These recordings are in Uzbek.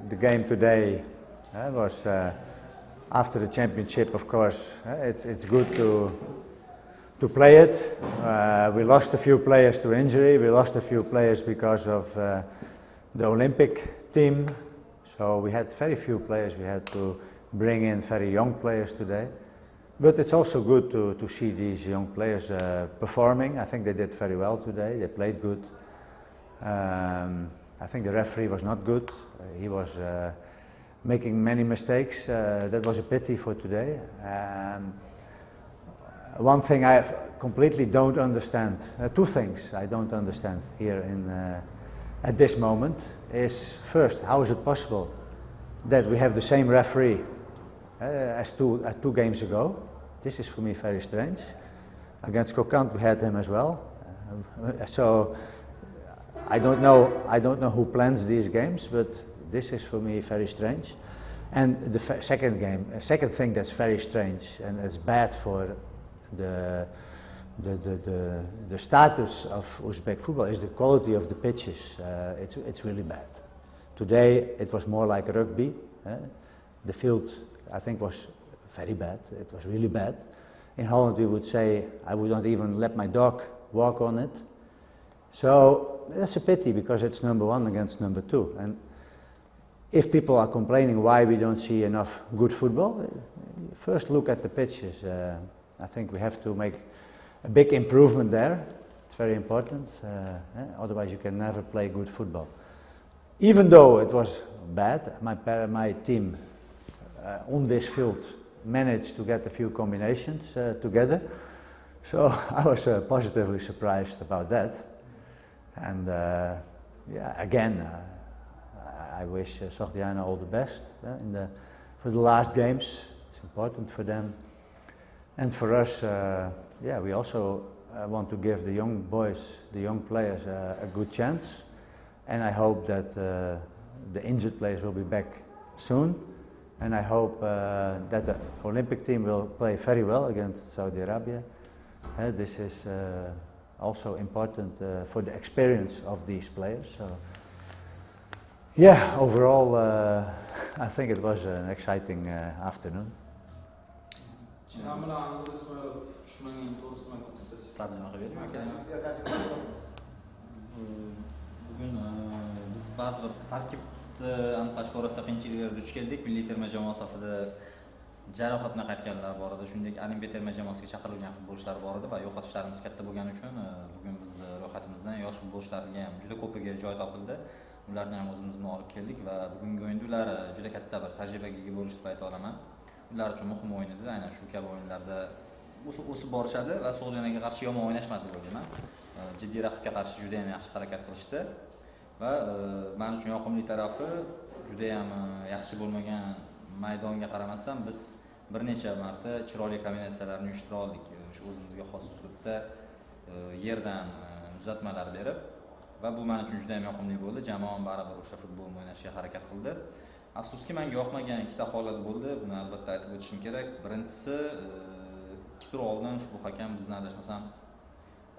the game today was after the championship, of course. It's good to play it. We lost a few players to injury. We lost a few players because of the Olympic team. So we had very few players. We had to bring in very young players today. But it's also good to see these young players performing. I think they did very well today. They played good. I think the referee was not good. He was making many mistakes. That was a pity for today. One thing I completely don't understand, two things I don't understand here at this moment is, first, how is it possible that we have the same referee as two games ago? This is for me very strange. Against Kokant we had him as well. So I don't know who plans these games, but this is for me very strange. And the second thing that's very strange and it's bad for the status of Uzbek football is the quality of the pitches. It's really bad. Today it was more like rugby. The field, I think, was very bad. It was really bad. In Holland we would say, I would not even let my dog walk on it. So that's a pity because it's number 1 against number 2. And if people are complaining why we don't see enough good football, first look at the pitches. I think we have to make a big improvement there. It's very important. Otherwise you can never play good football. Even though it was bad, my team on this field managed to get a few combinations together. So I was positively surprised about that. And yeah, again, I wish Sogdiana all the best for the last games. It's important for them. And for us, yeah, we also want to give the young boys, the young players, a good chance. And I hope that the injured players will be back soon. And I hope that the Olympic team will play very well against Saudi Arabia. This is also important for the experience of these players. So, yeah, overall, I think it was an exciting afternoon. Bugun biz ba'zi bir tarkibni aniqlash borasida qiyinchiliklarga duch keldik. Milliy terma jamoa safida jarohatdan qaytganlar bor edi, shuningdek olimpiya terma jamoasiga chaqirilgan futbolchilar bor edi va yo'qotishlarimiz katta bo'lgani uchun bugun biz ro'yxatimizdan yosh futbolchilarga ham juda ko'piga joy topildi. Ularni ham o'zimizni olib keldik va bugungi o'yinda ular juda katta bir tajribaga ega bo'lishdi deb ayta olaman. Ular uchun muhim o'yin edi. Aynan shu kabi o'yinlarda o'sib borishadi va Sog'diyonaga qarshi yomon o'ynashmadi deb o'ylayman. Jiddiy raqibga qarshi juda ham yaxshi harakat qilishdi va men uchun yoqimli tarafi juda ham yaxshi bo'lmagan maydonga qaramasdan biz bir necha marta chiroyli kombinatsiyalarni uyushtira oldik. Shu o'zimizga xos uslubda yerdan uzatmalar berib va bu men uchun juda ham yoqimli bo'ldi. Jamoam baribir o'sha futbolni o'ynashga harakat qildi. Afsuski menga yoqmagan ikkita holat bo'ldi. Buni albatta aytib o'tishim kerak. Birinchisi 2 tur oldin ushbu hakam bizni adashmasam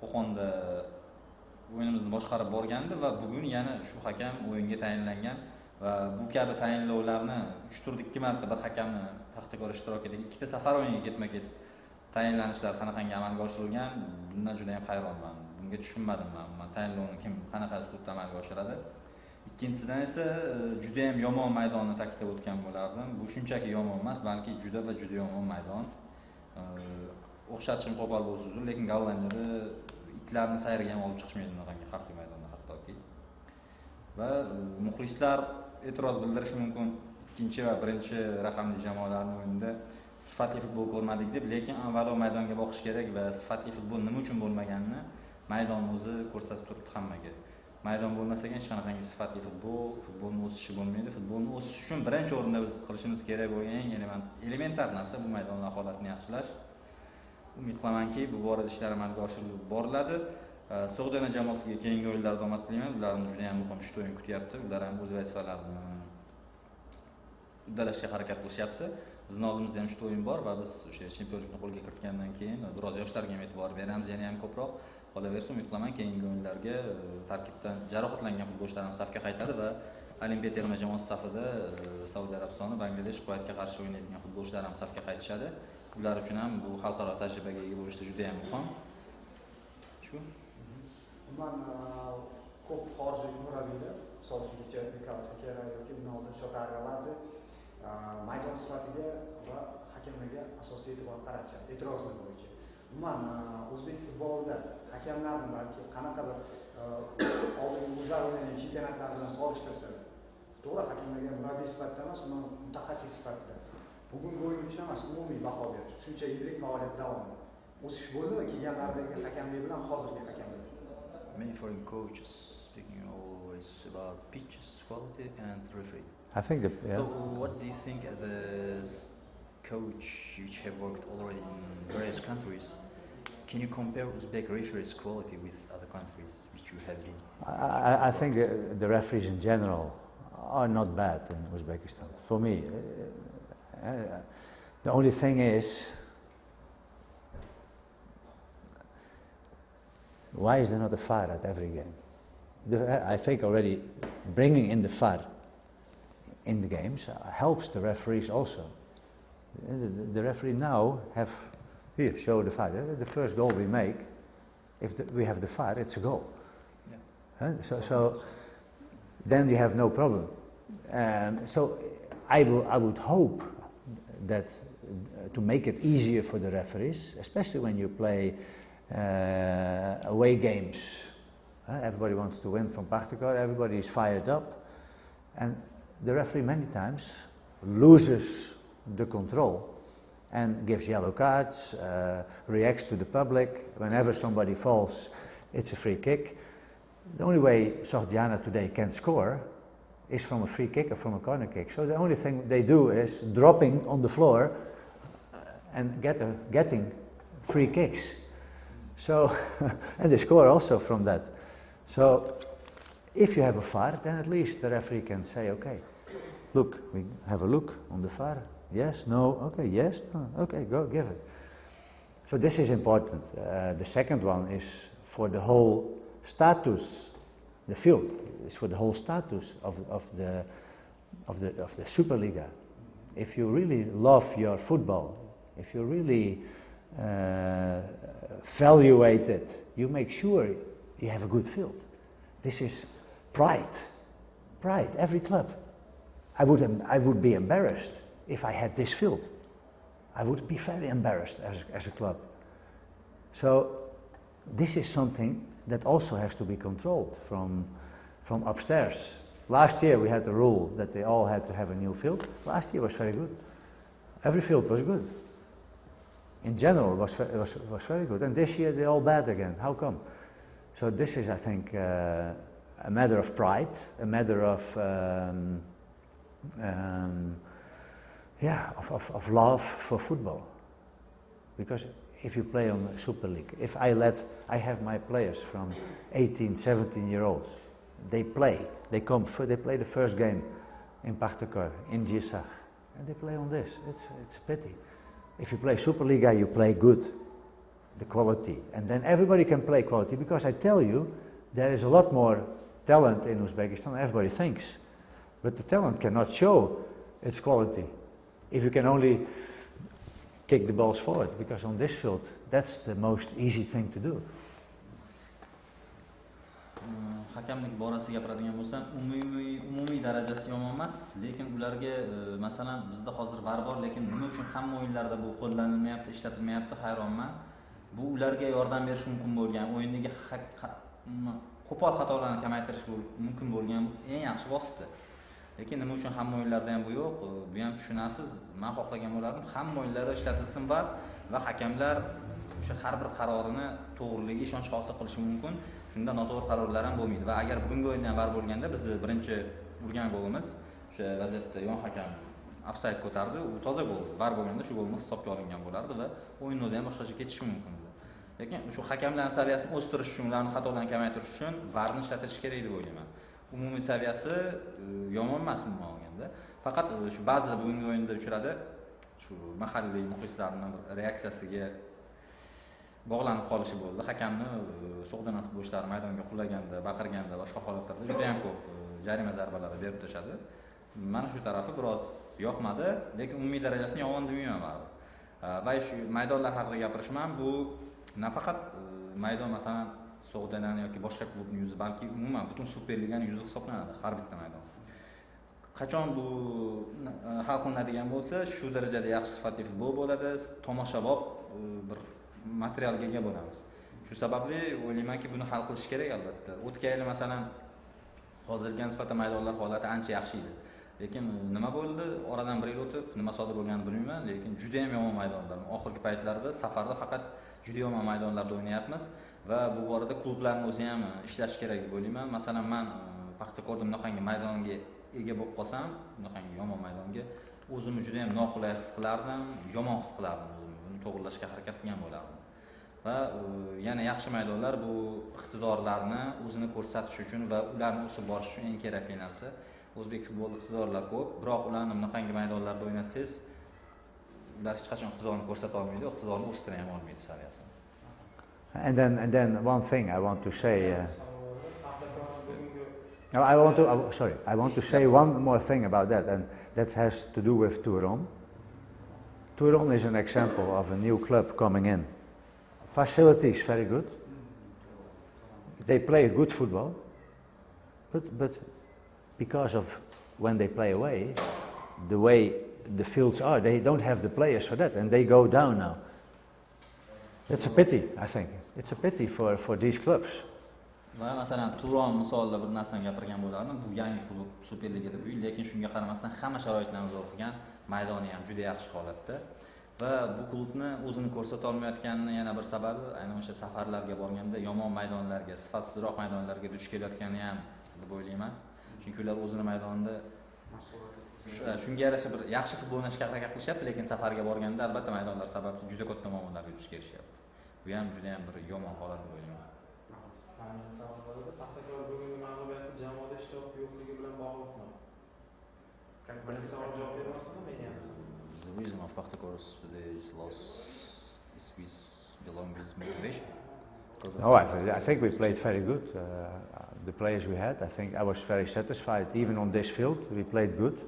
Qo'qonda o'yinimizni boshqarib borgandi va bugun yana shu hakam o'yinga tayinlangan va bu kabi tayinlovlarni 3 turda 2 marta bir hakamni Paxtakor ishtirokidagi 2 ta safar o'yinga ketma-ket tayinlanishlar qanaqangi amalga oshirilgan, bundan juda ham hayronman. Bunga tushunmadim men. Tayinlovni kim qanaqa uslubda amalga oshiradi? Ikkinchidan esa juda ham yomon maydonni ta'kidlab o'tgan bo'lardim. Bu shunchaki yomon emas, balki juda va juda yomon maydon. O'xshatishim qo'pol bo'lsin, lekin Gollandiyada itlarni sayrga ham olib chiqishmaydi bunaqangi xavfli maydonda hattoki. Va muxlislar e'tiroz bildirishi mumkin. Ikkinchi va birinchi raqamli jamoalarning o'yinida sifatli futbol ko'rmadik deb, lekin avvalo maydonga boqish kerak va sifatli futbol nima uchun bo'lmaganini maydon o'zi ko'rsatib turibdi hammaga. Maydon bo'lmasa hech qanaqangi sifatli futbolni o'sishi bo'lmaydi. Futbolni o'sish uchun birinchi o'rinda biz qilishimiz kerak bo'lgan eng elementar narsa bu maydonning holatini yaxshilash. Umid qilamanki, bu borada ishlar amalga oshirilib boriladi. Sog'diona jamoasiga keyingi o'yinlarda omad tilayman. Ularni juda ham muhim 3 o'yin kutyapti. Ular ham o'z vazifalarini uddalashga harakat qilishyapti. Bizning oldimizda ham 3 o'yin bor va biz o'sha chempionlikni qo'lga kiritgandan keyin biroz yoshlarga ham e'tibor beramiz, yana ham ko'proq. Qolaversa, umid qilaman keyingi o'yinlarga tarkibdan jarohatlangan futbolchilar ham safga qaytadi va Olimpiya terma jamoasi safida Saudiya Arabistoni, Bangladesh, Kuvaytga qarshi o'ynaydigan futbolchilar ham safga qaytishadi. Ular uchun ham bu xalqaro tajribaga ega bo'lishda juda ham muhim. Shu. Umuman ko'p xorijlik murabbiylar, misol uchun Kerak yoki Bunday Shotargaladze maydon sifatiga va hakamlarga asosiy e'tibor qaratishadi, e'tirozlar bo'yicha. Umuman o'zbek futbolida hakamlarni balki qanaqa bir oldingi o'zlari o'ynagan championatlar bilan solishtirsalar, to'g'ri hakamlarga murabbiy sifatida emas, uni mutaxassis sifatida bugungi o'yin uchun emas, umumiy baho berish, shuncha yillik faoliyat davomida o'sish bo'ldimi kelganlaridagi hakamlik bilan hozirgi hakamlik? Many foreign coaches speaking always about pitches quality and referee. I think that. Yeah. So, what do you think as a coach, which have worked already in various countries? Can you compare Uzbek referees' quality with other countries which you have been? I think the referees in general are not bad in Uzbekistan. For me, the only thing is, why is there not a VAR at every game? I think already bringing in the VAR in the games helps the referees also. The referee now have, here, show the VAR. The first goal we make, if we have the VAR, it's a goal. Yeah. So then you have no problem. So I would hope that to make it easier for the referees, especially when you play away games. Everybody wants to win from Paxtakor, everybody is fired up, and the referee many times loses the control and gives yellow cards, reacts to the public. Whenever somebody falls, it's a free kick. The only way Sogdiana today can score is from a free kick or from a corner kick. So the only thing they do is dropping on the floor and getting free kicks. So, and they score also from that. So, if you have a VAR, then at least the referee can say, okay, look, we have a look on the VAR. Yes, no, okay, yes, no, okay, go, give it. So this is important. The second one is for the whole status, the field is for the whole status of the Superliga. If you really love your football, if you really evaluate it, you make sure you have a good field. This is pride. Pride, every club. I would be embarrassed if I had this field. I would be very embarrassed as a club. So this is something that also has to be controlled from upstairs. Last year we had the rule that they all had to have a new field. Last year was very good. Every field was good. In general was very good. And this year they're all bad again. How come? So this is, I think, a matter of pride, a matter of love for football. Because if you play on the Super League, if I have my players from 18, 17-year-olds, they play, they play the first game in Paxtakor, in Jizzaxdagi, and they play on this. It's a pity. If you play Superliga, you play good, the quality, and then everybody can play quality, because I tell you, there is a lot more talent in Uzbekistan than everybody thinks. But the talent cannot show its quality if you can only kick the balls forward, because on this field, that's the most easy thing to do. Hakamlik borasida gapiradigan bo'lsam, umumiy darajasi yomon emas, lekin ularga masalan bizda hozir VAR bor, lekin nima uchun hamma o'yinlarda bu qo'llanilmayapti, ishlatilmayapti, hayronman. Bu ularga yordam berish mumkin bo'lgan, o'yindagi qo'pol xatolarni kamaytirish mumkin bo'lgan eng yaxshi vosita. Lekin nima uchun hamma o'yinlarda ham bu yo'q? Bu ham tushunarsiz. Men xohlagan bo'lardim, hamma o'yinlarda ishlatilsin VAR va hakamlar o'sha har bir qarorini to'g'riligiga ishonch hosil qilishi mumkin. Shunda noto'g'ri qarorlar ham bo'lmaydi. Va agar bugungi o'yinda ham VAR bo'lganda, biz birinchi urgan golimiz o'sha vaziyatda yon hakam ofsayd ko'tardi, u toza gol. VAR bo'lganda shu golimiz hisobga olingan bo'lardi va o'yin o'zi ham boshqacha ketishi mumkin edi. Lekin shu hakamlarning saviyasini o'stirish uchun, ularning xatolarni kamaytirish uchun VARni ishlatish kerak deb o'ylayman. Umumiy saviyasi yomon emas umuman olganda. Faqat shu ba'zida bugungi o'yinda uchradi, shu mahalliy muxlislarning reaksiyasiga bog'lanib qolishi bo'ldi. Hakamni so'qdinan futbolchilar maydonga qulaganda, baqirganda, boshqa holatlarda juda ham ko'p jarima zarbalari berib tashladi. Mana shu tarafi biroz yoqmadi, lekin umumiy darajasini yomon demayman baribir. Va shu maydonlar haqida gapirishman, bu nafaqat maydon masalan Saudiyaning yoki boshqa klubning yuzi, balki umuman butun Superliganing yuzi hisoblanadi har bitta maydon. Qachon bu hal qilinadigan bo'lsa, shu darajada yaxshi sifatli futbol bo'ladi, tomoshabob bir materialga ega bo'lamiz. Shu sababli o'ylaymanki, buni hal qilish kerak albatta. O'tgan yil masalan hozirga nisbatan maydonlar holati ancha yaxshi edi. Lekin nima bo'ldi? Oradan bir yil o'tib, nima sodir bo'lganini bilmayman, lekin juda ham yomon maydonlar. Oxirgi paytlarda safarda faqat juda yomon maydonlarda o'ynayapmiz va bu borada klublarning o'zi ham ishlash kerak deb o'ylayman. Masalan, men Paxtakorda bunaqangi maydonga ega bo'lib qolsam, bunaqangi yomon maydonga o'zimni juda ham noqulay his qilardim, yomon his qilardim o'zimni. Buni to'g'rilashga harakat qilgan bo'lardim. Va yana yaxshi maydonlar bu iqtidorlarni o'zini ko'rsatish uchun va ularni o'sib borish uchun eng kerakli narsa. O'zbek futbol iqtidorlar ko'p, biroq ularni bunaqangi maydonlarda o'ynatsangiz, ular hech qachon iqtidorini ko'rsata olmaydi, iqtidorni o'stira ham olmaydi saviyasini. And then one thing I want to say. I want to say one more thing about that, and that has to do with Turon. Turon is an example of a new club coming in. Facilities very good. They play good football, but because of when they play away, the way the fields are, they don't have the players for that, and they go down now. It's a pity, I think. It's a pity for these clubs. Va masalan Turon misolida bir narsani gapirgan bo'lardim. Bu yangi klub Superligada bu yil, lekin shunga qaramasdan hamma sharoitlarni zo'r qilgan, maydoni ham juda yaxshi holatda. Va bu klubni o'zini ko'rsata olmayotganining yana bir sababi aynan o'sha safarlarga borganda yomon maydonlarga, sifatsizroq maydonlarga duch kelayotgani ham deb o'ylayman. Chunki ular o'zini maydonida shunga yarasha bir yaxshi futbol o'ynashga harakat qilishyapti, lekin safarga borganda albatta maydonlar sababli juda katta muammolarga duch kelishyapti. Bu ham juda ham bir yomon holat deb o'ylayman. Paxtakor bugungi mag'lubiyati jamoada ishtiroq yo'qligi bilan bog'liqmi? Bir savol javob berasizmi? Men yana The reason of Paxtakor's today's loss is belong with motivation. No, I think we played very good. The players we had, I think I was very satisfied. Even on this field, we played good.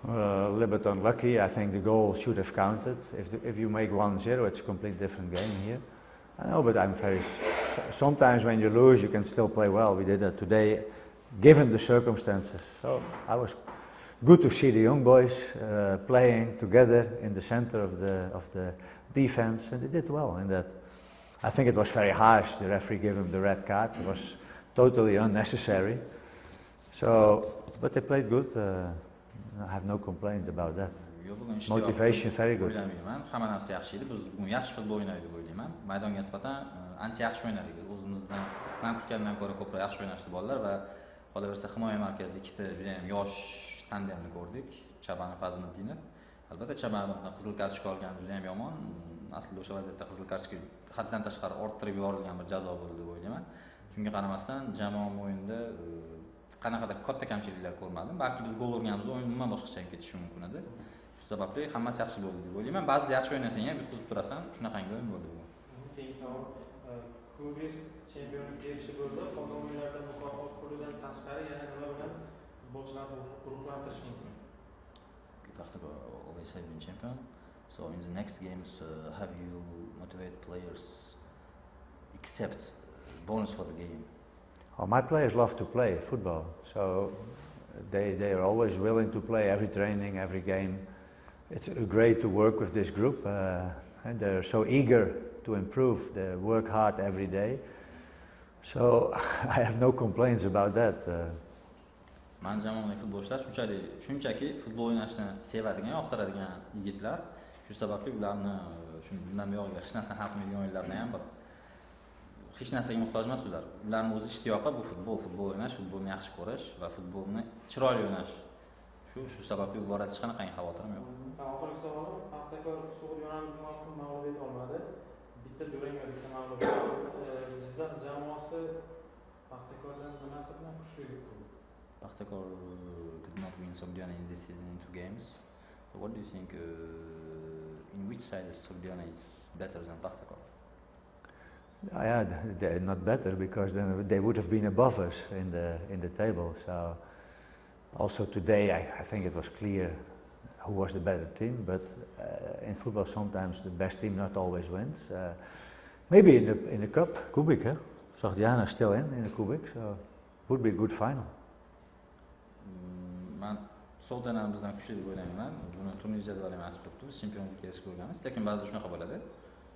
A little bit unlucky. I think the goal should have counted. If you make 1-0, it's a completely different game here. I know, but I'm very. Sometimes when you lose, you can still play well. We did that today, given the circumstances. So I was good to see the young boys playing together in the center of the defense, and they did well in that. I think it was very harsh. The referee gave him the red card. It was totally unnecessary. So, but they played good. I have no complaint about that. Motivation very good. Hamma narsa yaxshi edi. Biz bugun yaxshi futbol o'ynaydik deb o'ylayman. Maydonga nisbatan ancha yaxshi o'ynadik. O'zimizdan men kutganimdan ko'ra ko'proq yaxshi o'ynashdi bolalar va qolaversa himoya markazida ikkita juda ham yosh tandemni ko'rdik. Chabanov Fazliddinov. Albatta Chabanovni qizil kartochka olgani juda ham yomon. Aslida o'sha vaziyatda qizil kartochka haddan tashqari orttirib yuborilgan bir jazo bo'ldi deb o'ylayman. Shunga qaramasdan jamoa o'yinida qanaqadir katta kamchiliklar ko'rmadim. Balki biz gol urganimiz o'yin umuman boshqacha ketishi mumkin edi. Shu sababli hammasi yaxshi bo'ldi deb o'ylayman. Ba'zida yaxshi o'ynasang ham yutqizib turasan. Shunaqangi o'yin bo'ldi bu. Keyin savol, klubingiz chempionlikka erishib bo'ldi. Qolgan o'yinlarda mukofot pulidan tashqari yana nima bilan futbolchilarni ruhlantirish mumkin? Paxtakor always have been champion. So in the next games, have you motivate players except bonus for the game? Oh, my players love to play football, so they are always willing to play every training, every game. It's great to work with this group, and they're so eager to improve. They work hard every day, so I have no complaints about that. Men jamoadagi futbolchilar shunchaki futbol o'ynashni sevadigan, yoqtiradigan yigitlar. Shu sababli ularni bundan buyog'iga hech narsa hal qilmaydigan o'yinlarni ham hech narsaga muhtoj emas ular. Ularning o'zi ishtiyoqi bu futbol o'ynash, futbolni yaxshi ko'rish va futbolni chiroyli o'ynash. Shu sababli bu borada hech qanaqangi xavotirim yo'q. Oxirgi savolim, Paxtakor Saudiyaning mavsum mag'lubiyat olmadi. Bitta durang va bitta mag'lubiyat. Jizzax jamoasi Paxtakordan nimasi bilan kuchli? Paxtakor could not win Saudiyan in this season in 2 games. So what do you think? In which side is Saudiyan is better than Paxtakor? Yeah, they're not better because then they would have been above us in the table. So also today, I think it was clear who was the better team. But in football, sometimes the best team not always wins. Maybe in the cup, Kubik, huh? Xyuistra is still in the Kubik, so it would be a good final. Men so'g'dan bizdan kuchli deb o'ylayman. Buni turnir jadvali emas bo'pti. Biz chempionlikka erishib ko'rganmiz. Lekin ba'zida shunaqa bo'ladi.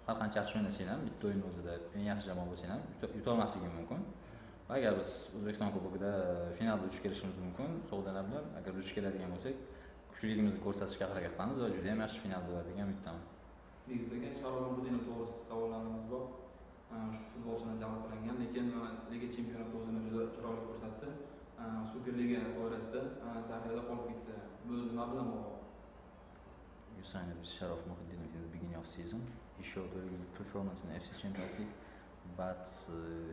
Har qancha yaxshi o'ynasang ham, bitta o'yin o'zida eng yaxshi jamoa bo'lsang ham yutolmasligi mumkin. Va agar biz O'zbekiston Kubogida finalda duch kelishimiz mumkin, so'g'dan bilan agar duch keladigan bo'lsak, kuchligimizni ko'rsatishga harakat qilamiz va juda ham yaxshi final bo'ladi degan umiddaman. Negizda Sharof Budinov to'g'risida savollarimiz bor. Shu futbolchidan jalb qilingan, lekin Liga chempionati o'zini juda chiroyli ko'rsatdi. Superliga doirasida zaxirada qolib ketdi. Bu nima bilan bog'liq? You signed with Sharof Muhiddinov in the beginning of season. He showed very good performance in FC Champions League, but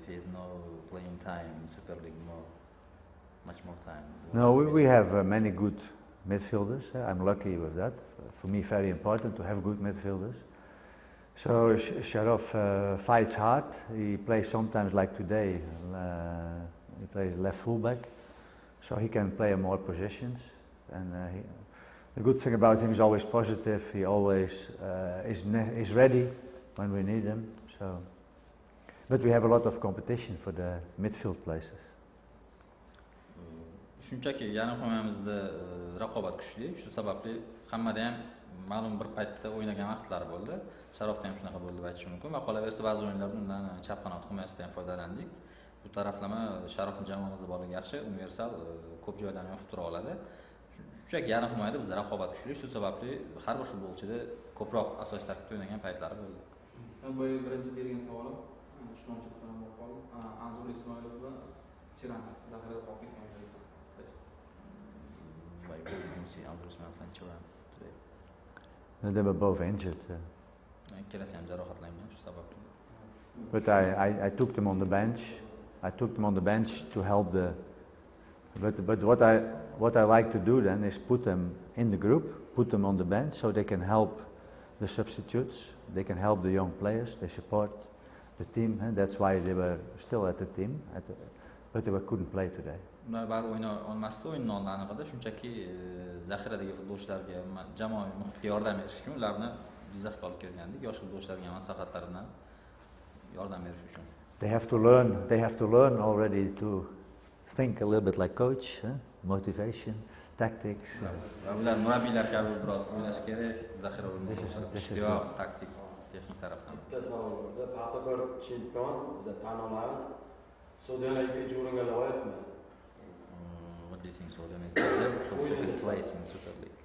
he had no playing time in Super League, much more time. No, we have many good midfielders. I'm lucky with that. For me, very important to have good midfielders. So Sharof fights hard. He plays sometimes like today. He plays left fullback, so he can play in more positions. And the good thing about him is always positive. He always is ready when we need him. So, but we have a lot of competition for the midfield places. Shunchaki yarim himoyamizda raqobat kuchli. Shu sababli hammada ham ma'lum bir paytda o'ynagan vaqtlari bo'ldi. Sharofda ham shunaqa bo'ldi deb aytish mumkin. Va qolaversa ba'zi o'yinlarda undan chap qanot himoyasidan ham foydalandik. Bu taraflama Sharofning jamoamizda borligi yaxshi, universal, ko'p joylarni yopib tura oladi. Shunchaki yarim himoyada bizda raqobat kuchli. Shu sababli har bir futbolchida ko'proq asosiy tarkibda o'ynagan paytlari bo'ldi. Men bu birinchi bergan savolim shuncha bilan qoldi. Anzur Ismoilov va Chiran zaxirada qolib ketgan o'yinda qisqacha. Why didn't see Anzur Ismoilov and Chiran today? They were both injured. Ikkalasi ham jarohatlangan shu sababli. But I took them on the bench. I took them on the bench to help the. But what I like to do then is put them in the group, put them on the bench, so they can help the substitutes. They can help the young players. They support the team. And that's why they were still at the team, but they couldn't play today. Ular bari o'yna olmasdi, o'yinni oldi aniq edi. Shunchaki zaxiradagi futbolchilarga, jamoaviy muhitga yordam berish uchun ularni Jizzaxga olib kelgandik. Yosh futbolchilarga maslahatlar bilan yordam berish uchun. They have to learn already to think a little bit like coach, motivation, tactics. Ular murabbiylar kabi biroz o'ylash kerak, zaxira o'yinida ishtiyoq, taktik, texnik tarafdan. Bitta savol borda, Paxtakor chempion, biz tan olamiz. Sodiana ikkinchi o'ringa loyiqmi? What do you think Sodiana is deserved for second place in Super League?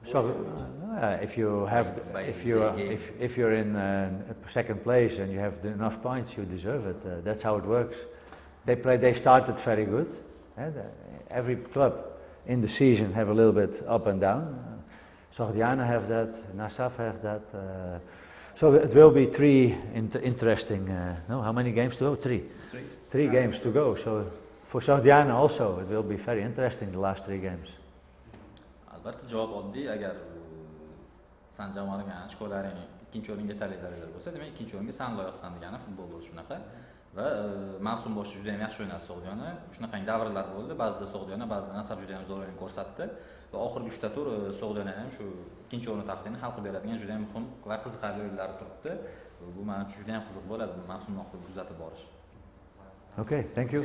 So, if you're in second place and you have enough points, you deserve it. That's how it works. They started very good. Every club in the season have a little bit up and down. Xyuistra have that, Nasaf have that. So it will be three interesting. No, how many games to go? Three games to go. So for Xyuistra also, it will be very interesting the last 3 games. Albatta javob oddiy, agar san jamoaga ochkolaring ikkinchi o'ringa yetarli darajada bo'lsa, demak ikkinchi o'ringa san loyiqsan degani futbol bo'lishi shunaqa. Va mavsum boshida juda ham yaxshi o'ynadi Xyuistra. Shunaqangi davrlar bo'ldi. Ba'zida Xyuistra, ba'zida Nasaf juda ham zo'r o'yin ko'rsatdi va oxirgi 3ta tur Xyuistra ham shu ikkinchi o'rin taxtini hal qilib beradigan juda ham muhim va qiziqarli o'yinlar turibdi. Bu men uchun juda ham qiziq bo'ladi mavsumni oxiriga kuzatib borish. Okay, thank you.